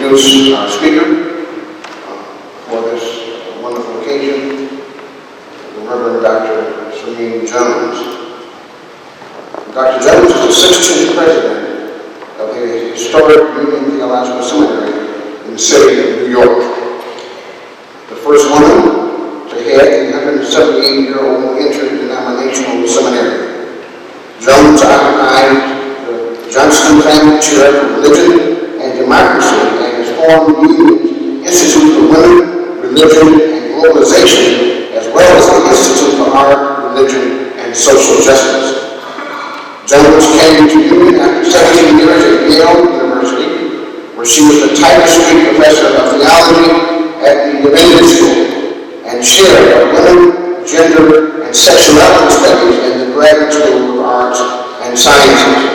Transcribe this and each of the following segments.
introduce our speaker for this wonderful occasion, the Reverend Dr. Serene Jones. Dr. Jones is the 16th president of the historic Union Theological Seminary in the city of New York. The first woman to head the 178-year-old interdenominational seminary. Jones occupied the Johnston Family Chair for Religion and Democracy and has formed the Union Institute for Women, Religion, and Globalization, as well as the Institute for Art, Religion, and Social Justice. Jones came to Union after 17 years at Yale University, where she was the Title III Professor of Theology at the Ecumenical School and Chair of Women, Gender, and Sexuality Studies in the Graduate School of Arts and Sciences.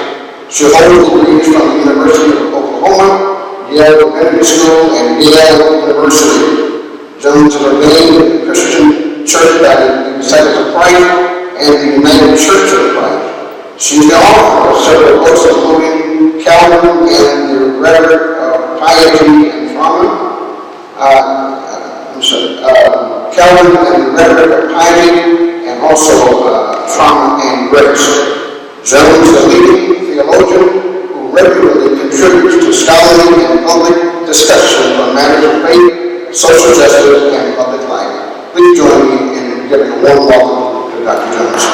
She holds degrees from the University of Oklahoma, Yale Ecumenical School, and Yale University. Jones is ordained in the Christian Church by the Disciples of Christ and the United Church of Christ. She is the author of several books, including Calvin and the Rhetoric of Piety and Trauma. Calvin and the Rhetoric of Piety, and also Trauma and Grace. Jones is a leading theologian who regularly contributes to scholarly and public discussions on matters of faith, social justice, and public life. Please join me in giving a warm welcome to Dr. Jones.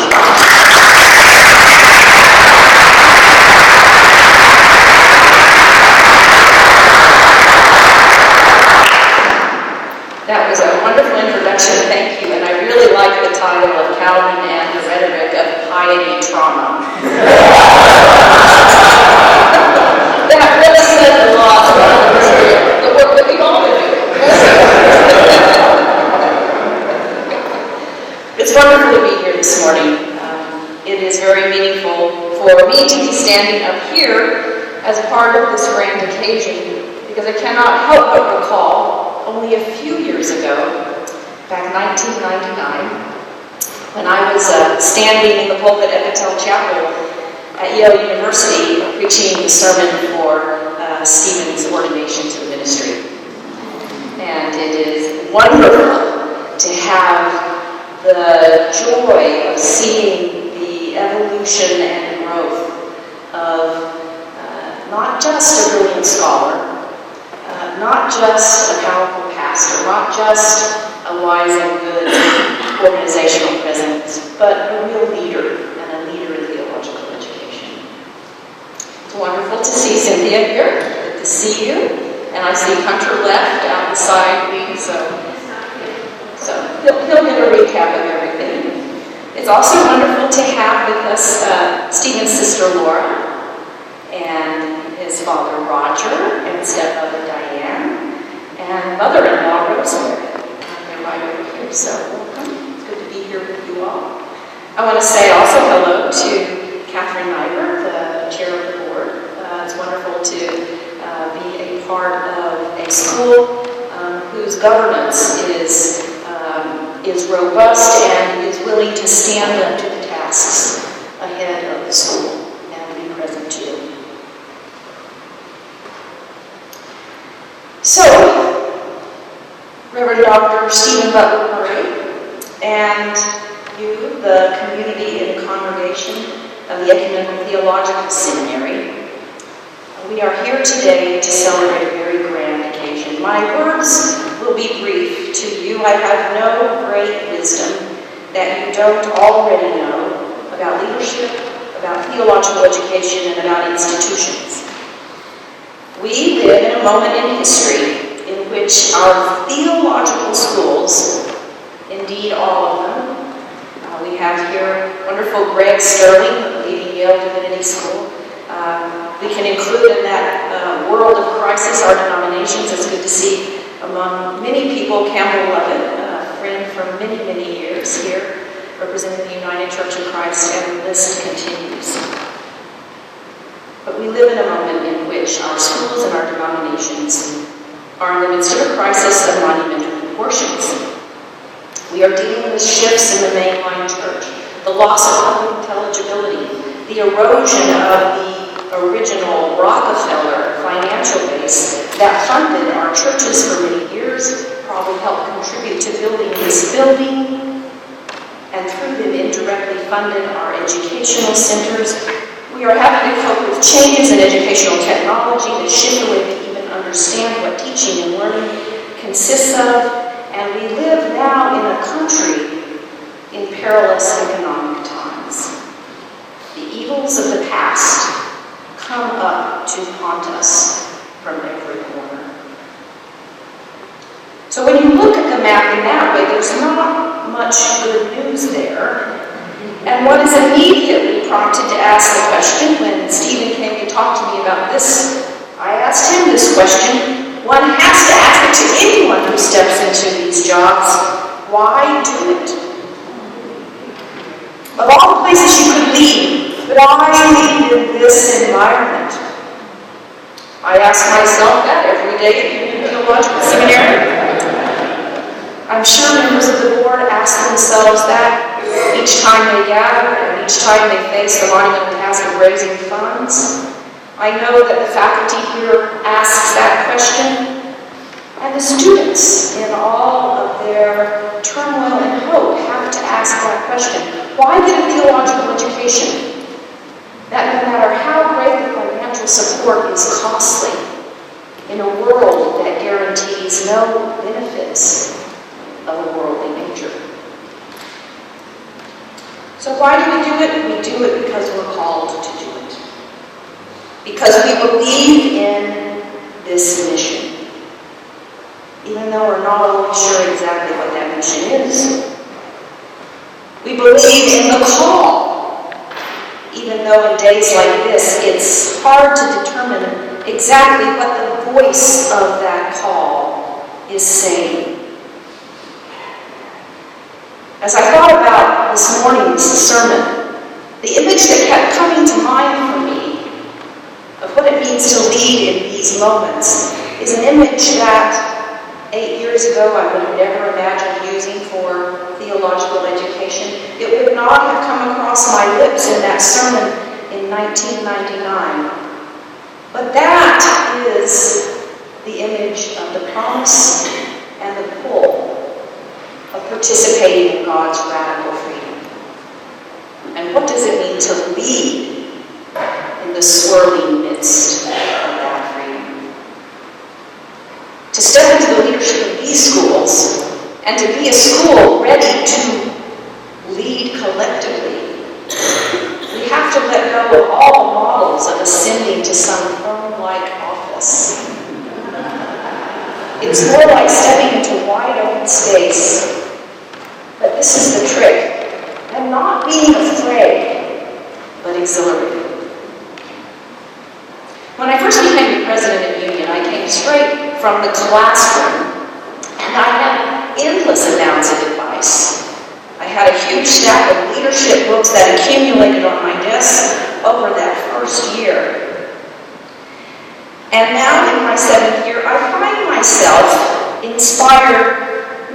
That was a wonderful introduction, thank you, and I really like the title of Calvin and the Rhetoric of Piety Trauma. That really said a lot about the work that we all do. It's wonderful to be here this morning. It is very meaningful for me to be standing up here as part of this grand occasion, because I cannot help but recall only a few years ago, back in 1999, when I was standing in the pulpit at Butler Chapel at Yale University preaching a sermon for Stephen's ordination to the ministry. And it is wonderful to have the joy of seeing the evolution and growth of not just a brilliant scholar, not just a powerful pastor, not just a wise and good organizational presence, but a real leader and a leader in theological education. It's wonderful to see Cynthia here. Good to see you. And I see Hunter left out beside me, so he'll get a recap of everything. It's also wonderful to have with us Stephen's sister Laura and his father Roger and stepmother Diane and mother-in-law Rosemary. They're right over here, so welcome. It's good to be here with you all. I want to say also hello to Catherine Nyberg, the chair of the board. It's wonderful to be a part of a school whose governance is robust and is willing to stand up to the tasks ahead of the school and be present to it. So, Reverend Dr. Stephen Butler Murray and you, the community and congregation of the Ecumenical Theological Seminary, we are here today to celebrate a very grand occasion. My words will be brief to you. I have no great wisdom that you don't already know about leadership, about theological education, and about institutions. We live in a moment in history in which our theological schools, indeed all of them, we have here wonderful Greg Sterling, leading Yale Divinity School. We can include in that world of crisis our denominations. It's good to see among many people Campbell Lovett, a friend from many, many years here, representing the United Church of Christ, and the list continues. But we live in a moment in which our schools and our denominations are in the midst of a crisis of monumental proportions. We are dealing with shifts in the mainline church, the loss of public intelligibility, the erosion of the original Rockefeller financial base that funded our churches for many years, probably helped contribute to building this building, and through them indirectly funded our educational centers. We are having to cope with changes in educational technology that shift the way we even understand what teaching and learning consists of, and we live now in a country in perilous economic times. The evils of the past come up to haunt us from every corner. So when you look at the map in that way, there's not much good news there. And one is immediately prompted to ask the question, when Stephen came to talk to me about this, I asked him this question. One has to ask it to anyone who steps into these jobs. Why do it? Of all the places you could lead, why lead in this environment? I ask myself that every day at Theological Seminary. I'm sure members of the board ask themselves that each time they gather and each time they face the monumental task of raising funds. I know that the faculty here asks that question, and the students in all of their turmoil and hope have to ask that question. Why get a theological education? That no matter how great the financial support is costly in a world that guarantees no benefits of a worldly nature. So why do we do it? We do it because we're called to do it. Because we believe in this mission. Even though we're not always sure exactly what that mission is. We believe in the call. Even though in days like this, it's hard to determine exactly what the voice of that call is saying. As I thought about this morning's sermon, the image that kept coming to mind for me of what it means to lead in these moments is an image that 8 years ago I would have never imagined using for theological education. It would not have come across my lips in that sermon in 1999. But that is the image of the promise and the pull of participating in God's radical freedom. And what does it mean to lead in the swirling midst of that freedom? To step into the leadership of these schools and to be a school ready to lead collectively, we have to let go of all the models of ascending to some throne-like office. It's more like stepping into wide open space. But this is the trick. And not being afraid, but exhilarated. When I first became the president of Union, I came straight from the classroom, and I had endless amounts of advice. I had a huge stack of leadership books that accumulated on my desk over that first year. And now in my 7th year, I find myself inspired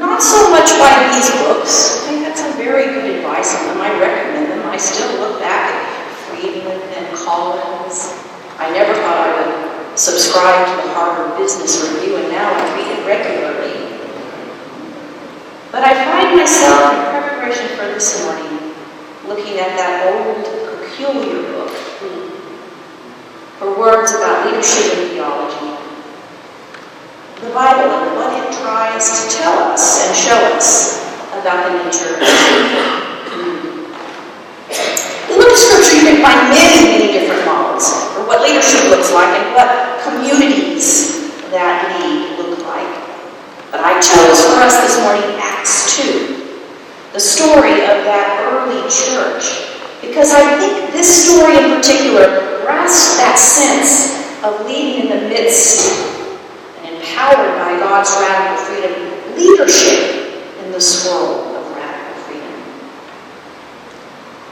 not so much by these books. They had some very good advice on them. I recommend them. I still look back at Friedman and Collins. I never thought I would subscribe to the Harvard Business Review, and now I read it regularly. But I find myself, in preparation for this morning, looking at that old, peculiar book for words about leadership and theology. The Bible and what it tries to tell us and show us about the nature of community. In the Scripture, you can find many, many different models for what leadership looks like and what communities that lead look like. But I chose for us this morning Acts 2, the story of that early church, because I think this story in particular grasps that sense of leading in the midst, empowered by God's radical freedom, leadership in this world of radical freedom.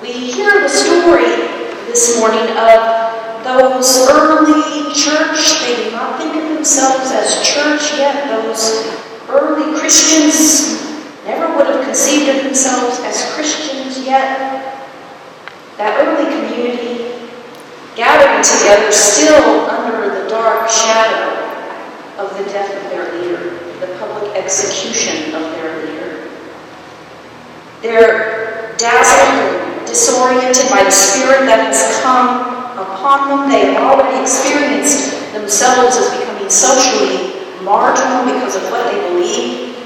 We hear the story this morning of those early church. They do not think of themselves as church yet. Those early Christians never would have conceived of themselves as Christians yet. That early community gathered gathered together still under the dark shadow of the death of their leader, the public execution of their leader. They're dazzled and disoriented by the spirit that has come upon them. They have already experienced themselves as becoming socially marginal because of what they believe.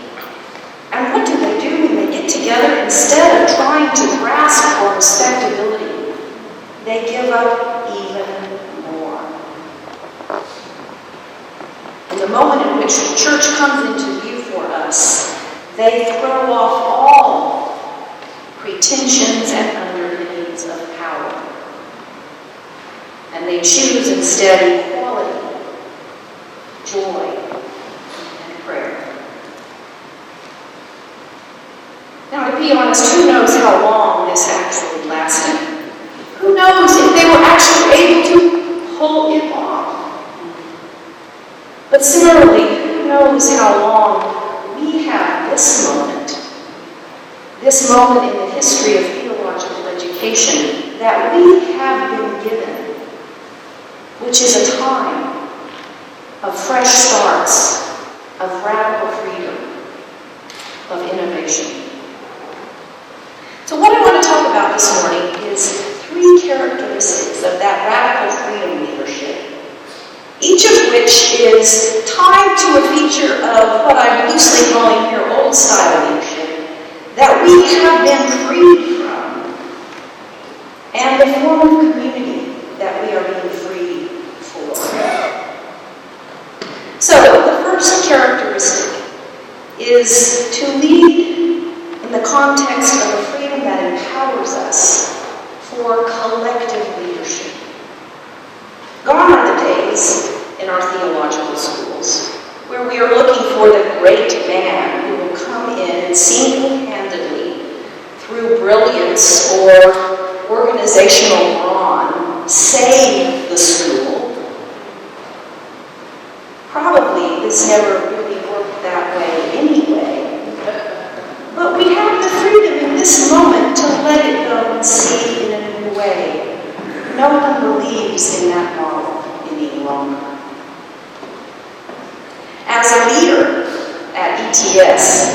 And what do they do when they get together? Instead of trying to grasp for respectability, they give up even more. In the moment in which the church comes into view for us, they throw off all pretensions and underpinnings of power. And they choose instead equality, joy, and prayer. Now, to be honest, who knows how long this actually lasted? Who knows if they were actually able to pull it off? But similarly, who knows how long we have this moment in the history of theological education that we have been given, which is a time of fresh starts, of radical freedom, of innovation. So what I want to talk about this morning is 3 characteristics of that radical freedom leadership, each of which is tied to a feature of what I'm loosely calling here old-style leadership, that we have been freed from, and the form of community that we are being freed for. So, the first characteristic is to lead in the context of a freedom that empowers us for collective leadership. Gone are the days in our theological schools where we are looking for the great man who will come in and single-handedly, through brilliance or organizational brawn, save the school. Probably this never really worked that way anyway. But we have the freedom in this moment to let it go and see in a new way. No one believes in that model any longer. As a leader at ETS,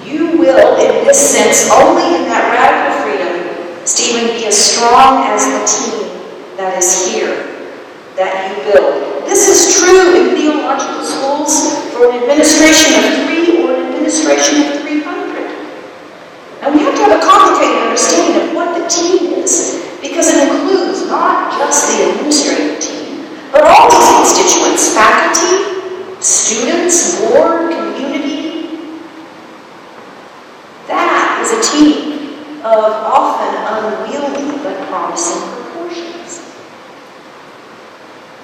you will, in this sense, only in that radical freedom, Stephen, be as strong as the team that is here, that you build. This is true in theological schools for an administration of 3 or an administration of 300. And we have to have a complicated understanding of what the team is, because it includes not just the administrative team, but all these constituents, faculty, students, board, community. That is a team of often unwieldy but promising proportions.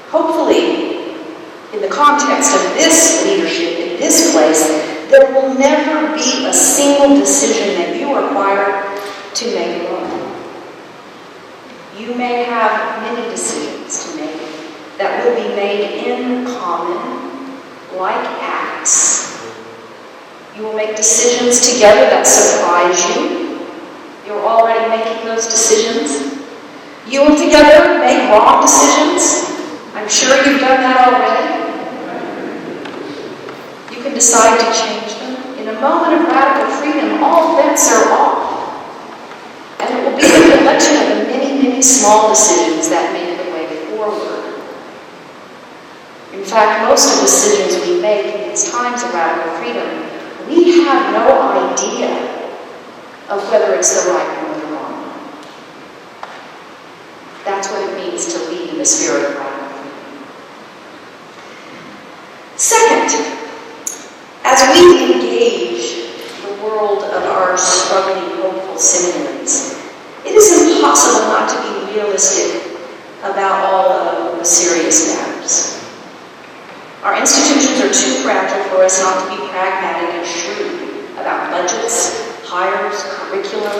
Hopefully, in the context of this leadership in this place, there will never be a single decision that you are required to make alone. You may have many decisions to make that will be made in common, like acts. You will make decisions together that surprise you. You're already making those decisions. You will together make wrong decisions. I'm sure you've done that already. You can decide to change them. In a moment of radical freedom, all bets are off. And it will be the collection of the many, many small decisions that make the way forward. In fact, most of the decisions we make in these times of radical freedom, we have no idea of whether it's the right one or the wrong one. That's what it means to lead in the spirit of radical freedom. Second, as we engage the world of our struggling, hopeful seminaries, it is impossible not to be realistic about all of the serious matters. Our institutions are too fragile for us not to be pragmatic and shrewd about budgets, hires, curriculum.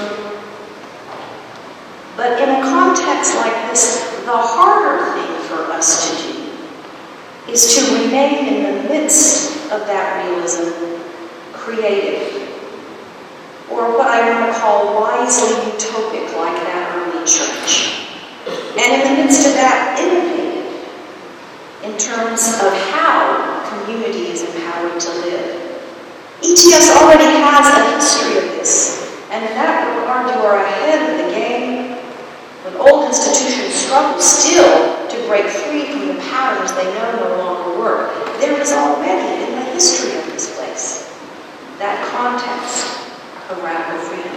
But in a context like this, the harder thing for us to do is to remain in the midst of that realism, creative, or what I want to call wisely utopic, like that early church. and in the midst of that, innovated in terms of how community is empowered to live. ETS already has a history of this, and in that regard, you are ahead of the game. When old institutions struggle still to break free from the patterns they know no longer work, there is already in the history of this place that context of radical freedom.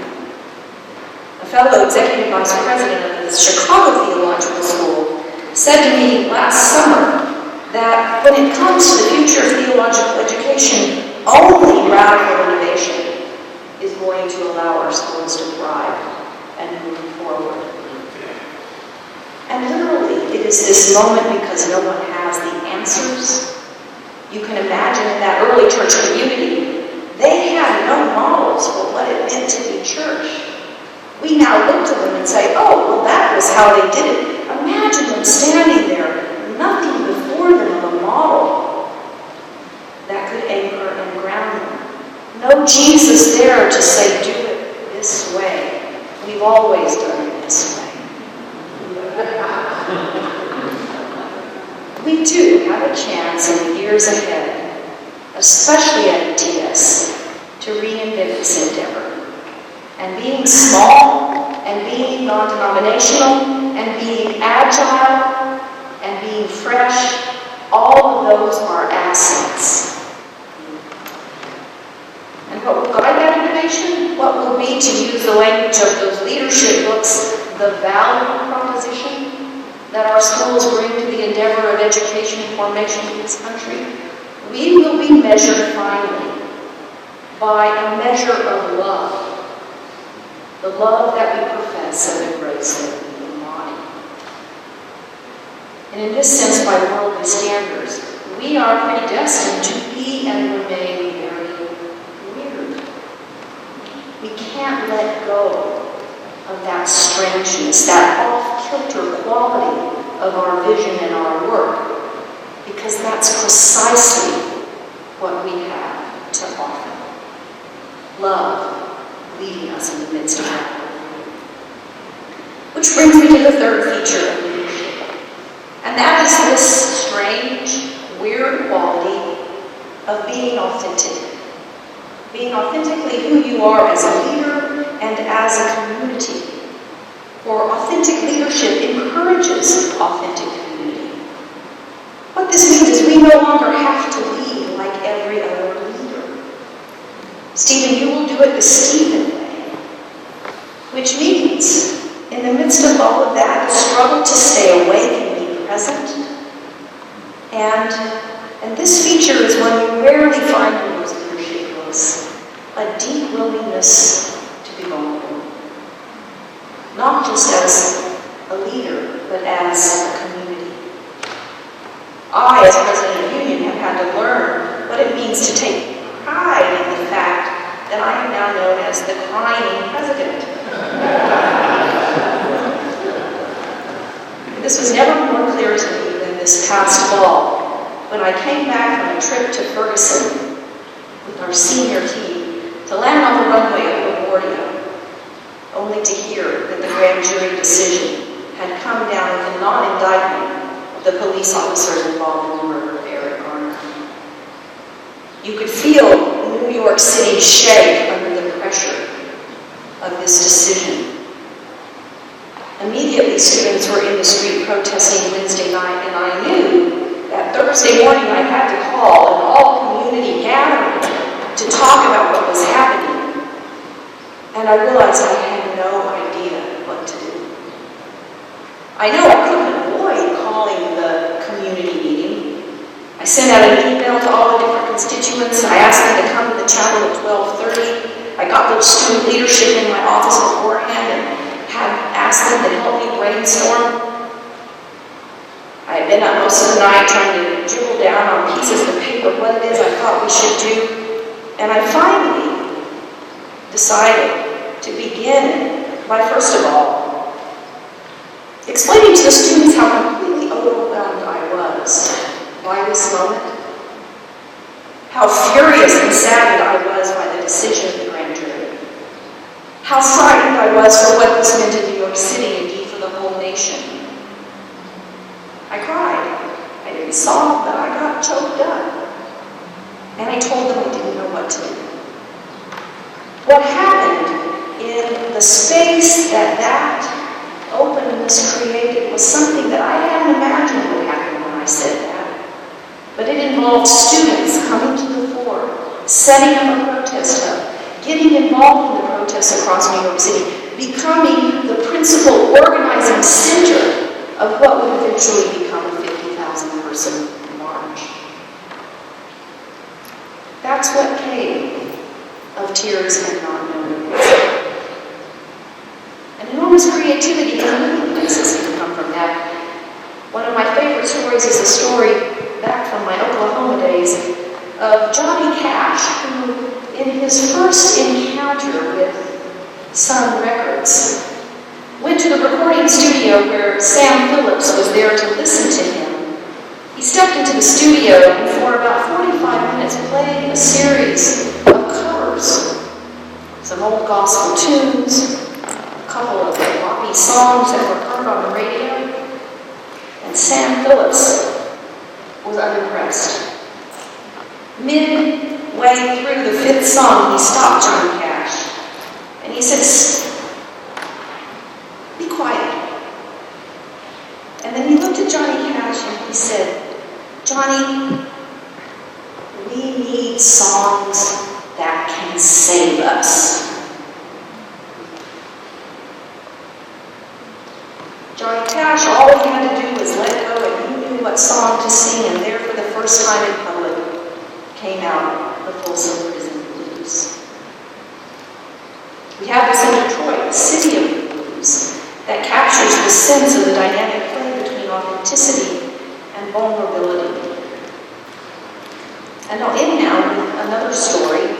A fellow executive vice president of the Chicago Theological School said to me last summer that when it comes to the future of theological education, only radical innovation is going to allow our schools to thrive and move forward. And literally, it is this moment because no one has the answers. You can imagine in that early church community, they had no models for what it meant to be church. We now look to them and say, oh, well, that was how they did it. Imagine them standing there, nothing before them of a model that could anchor and ground them. No Jesus there to say, do it this way. We've always done it this way. We do have a chance in the years ahead, especially at ETS, to reinvent this endeavor. And being small, and being non-denominational, and being agile, and being fresh, all of those are assets. And what will guide that innovation? What will be, to use the language of those leadership books, the value proposition that our schools bring to the endeavor of education and formation in this country? We will be measured finally by a measure of love. The love that we profess and the grace that we embody. And in this sense, by worldly standards, we are predestined to be and remain very weird. We can't let go of that strangeness, that off-kilter quality of our vision and our work, because that's precisely what we have to offer. Love leading us in the midst of that. Which brings me to the third feature of leadership. And that is this strange, weird quality of being authentic. Being authentically who you are as a leader and as a community. For authentic leadership encourages authentic community. What this means is we no longer have to lead like every other leader. Stephen, you will do it the Stephen way. Which means, in the midst of all of that, the struggle to stay awake and be present. And this feature is one you rarely find in those leadership books. A deep willingness to be vulnerable. Not just as a leader, but as a community. I, as president of union, have had to learn what it means to take pride in the fact that I am now known as the crying president. This was never more clear to me than this past fall, when I came back from a trip to Ferguson with our senior team to land on the runway of LaGuardia, only to hear that the grand jury decision had come down with a non-indictment of the police officers involved in the murder of Eric Garner. You could feel New York City shake under the pressure of this decision. Immediately, students were in the street protesting Wednesday night, and I knew that Thursday morning I had to call an all-community gathering to talk about what was happening. And I realized I had no idea what to do. I know I couldn't avoid calling the community meeting. I sent out an email to all the different constituents. I asked them to come to the chapel at 12:30. I got the student leadership in my office beforehand and had asked them to help me brainstorm. I had been up most of the night trying to dribble down on pieces of paper what it is I thought we should do. And I finally decided to begin by, first of all, explaining to the students how completely overwhelmed I was by this moment, how furious and saddened I was by the decision of the grand jury, how frightened I was for what this meant in New York City, indeed for the whole nation, and saw that I got choked up. And I told them I didn't know what to do. What happened in the space that openness created was something that I hadn't imagined would happen when I said that. But it involved students coming to the fore, setting up a protest hub, getting involved in the protests across New York City, becoming the principal organizing center of what would eventually become a 50,000 person march. That's what came of Tears and Not Knowing. An enormous creativity in many places can come from that. One of my favorite stories is a story back from my Oklahoma days of Johnny Cash, who in his first encounter with Sun Records went to the recording studio where Sam Phillips was there to listen to him. He stepped into the studio and for about 45 minutes played a series of covers. Some old gospel tunes, a couple of poppy songs that were heard on the radio, and Sam Phillips was unimpressed. Midway through the fifth song, he stopped Johnny Cash, and he said, "Be quiet." And then he looked at Johnny Cash and he said, "Johnny, we need songs that can save us." Johnny Cash, all he had to do was let go, and he knew what song to sing, and there for the first time in public came out the Folsom Prison Blues. We have this in Detroit, the city of the blues, that captures the sense of the dynamic play between authenticity and vulnerability. And I'll end now with another story.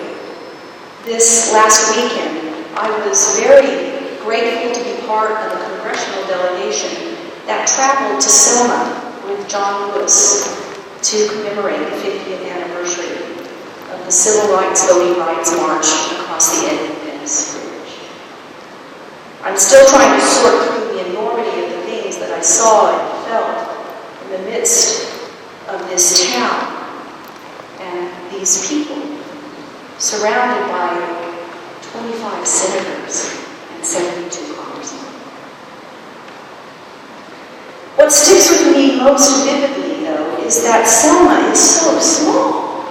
This last weekend, I was very grateful to be part of a congressional delegation that traveled to Selma with John Lewis to commemorate the 50th anniversary of the Civil Rights Voting Rights March across the Edmund Pettus Bridge. I'm still trying to sort through the enormity of the things that I saw and felt in the midst of this town and these people surrounded by 25 senators and 72 congressmen. What sticks with me most vividly, though, is that Selma is so small.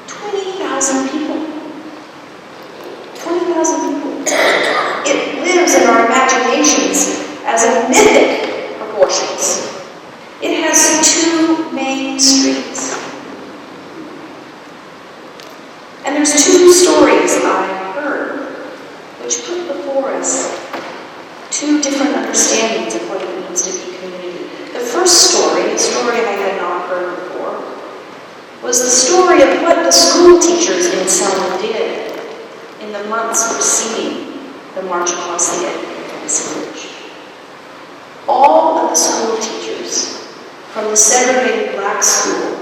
20,000 people. 20,000 people. It lives in our imaginations as a mythic proportions. It has 2 main streets. And there's 2 stories I heard which put before us 2 different understandings of what it means to be community. The first story, a story I had not heard before, was the story of what the school teachers in Selma did in the months preceding the march across the Edmund Pettus Bridge. All of the school teachers from the segregated black school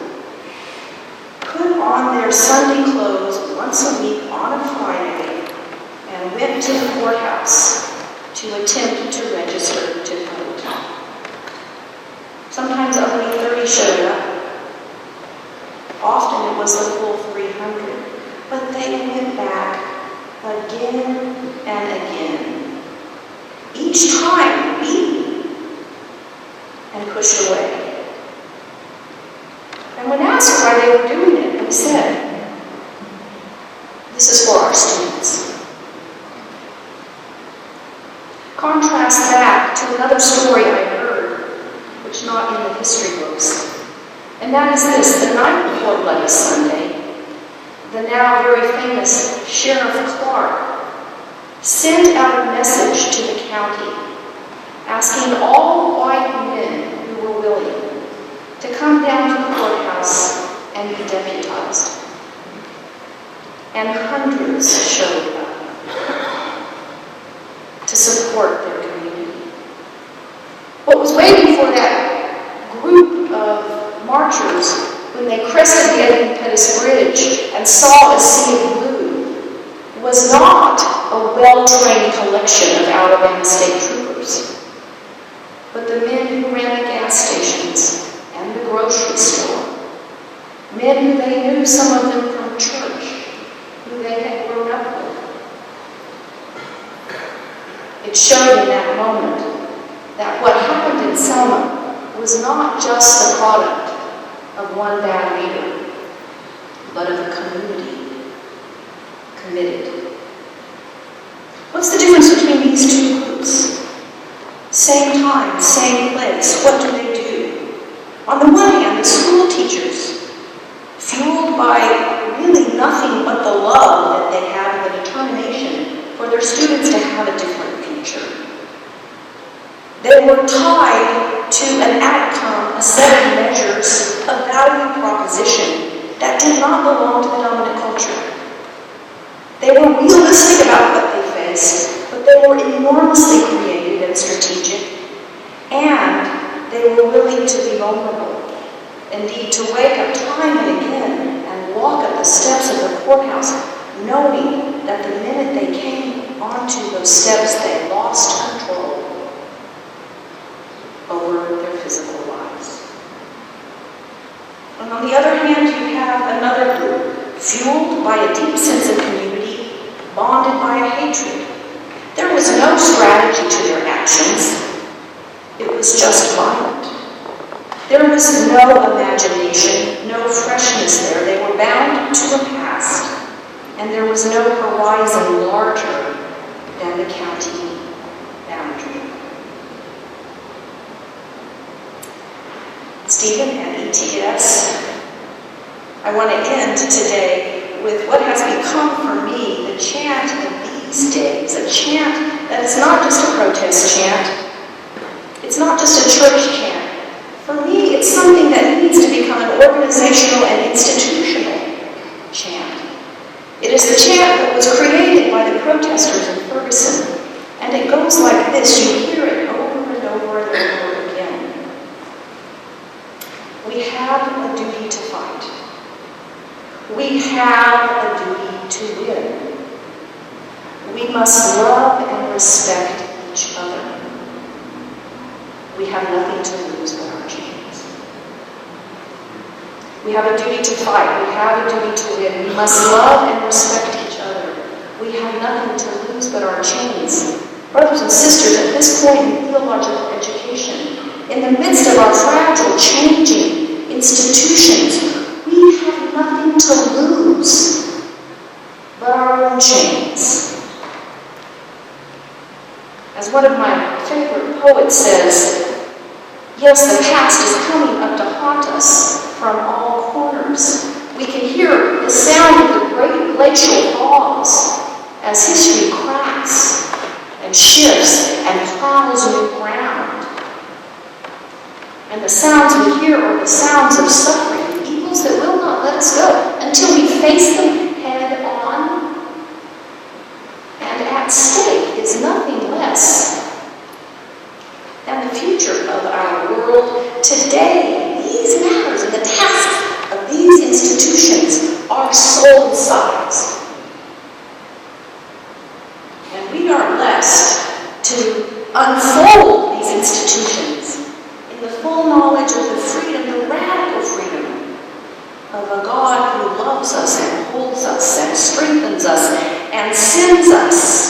put on their Sunday clothes once a week on a Friday and went to the courthouse to attempt to register to vote. Sometimes only 30 showed up. Often it was the full 300. But they went back again and again. Each time beaten and pushed away. And when asked why they were doing it, they said, "This is for our students." Contrast that to another story I heard, which not in the history books. And that is this: the night before Bloody Sunday, the now very famous Sheriff Clark sent out a message to the county asking all white men who were willing to come down to the courthouse and be deputized. And hundreds showed up to support their community. What was waiting for that group of marchers when they crested the Edmund Pettus Bridge and saw a sea of blue was not a well-trained collection of Alabama state troopers, but the men who ran the gas stations grocery store. Men who they knew, some of them from church, who they had grown up with. It showed in that moment that what happened in Selma was not just the product of one bad leader, but of a community committed. What's the difference between these two groups? Same time, same place. What do they do? On the one hand, the school teachers, fueled by really nothing but the love that they have and the determination for their students to have a different future. They were tied to an outcome, a set of measures, a value proposition that did not belong to the dominant culture. They were realistic about what they faced, but they were enormously creative and strategic, and they were willing to be vulnerable. Indeed, to wake up time and again and walk up the steps of the courthouse, knowing that the minute they came onto those steps, they lost control over their physical lives. And on the other hand, you have another group, fueled by a deep sense of community, bonded by a hatred. There was no strategy to their actions. It was just violent. There was no imagination, no freshness there. They were bound to a past, and there was no horizon larger than the county boundary. Stephen and ETS, I want to end today with what has become for me the chant of these days, a chant that is not just a protest chant, it's not just a church chant. For me, it's something that needs to become an organizational and institutional chant. It is the chant that was created by the protesters in Ferguson, and it goes like this. You hear it over and over and over again. We have a duty to fight. We have a duty to win. We must love and respect each other. We have nothing to lose but our chains. We have a duty to fight. We have a duty to win. We must love and respect each other. We have nothing to lose but our chains. Brothers and sisters, at this point in theological education, in the midst of our fragile, changing institutions, we have nothing to lose but our own chains. As one of my favorite poets says, yes, the past is coming up to haunt us from all corners. We can hear the sound of the great glacial thaws as history cracks and shifts and plows new ground. And the sounds we hear are the sounds of suffering, evils that will not let us go until we face them head on. And at stake is nothing less than the future of our world. Today, these matters and the tasks of these institutions are soul-sized. And we are blessed to unfold these institutions in the full knowledge of the freedom, the radical freedom of a God who loves us and holds us and strengthens us and sends us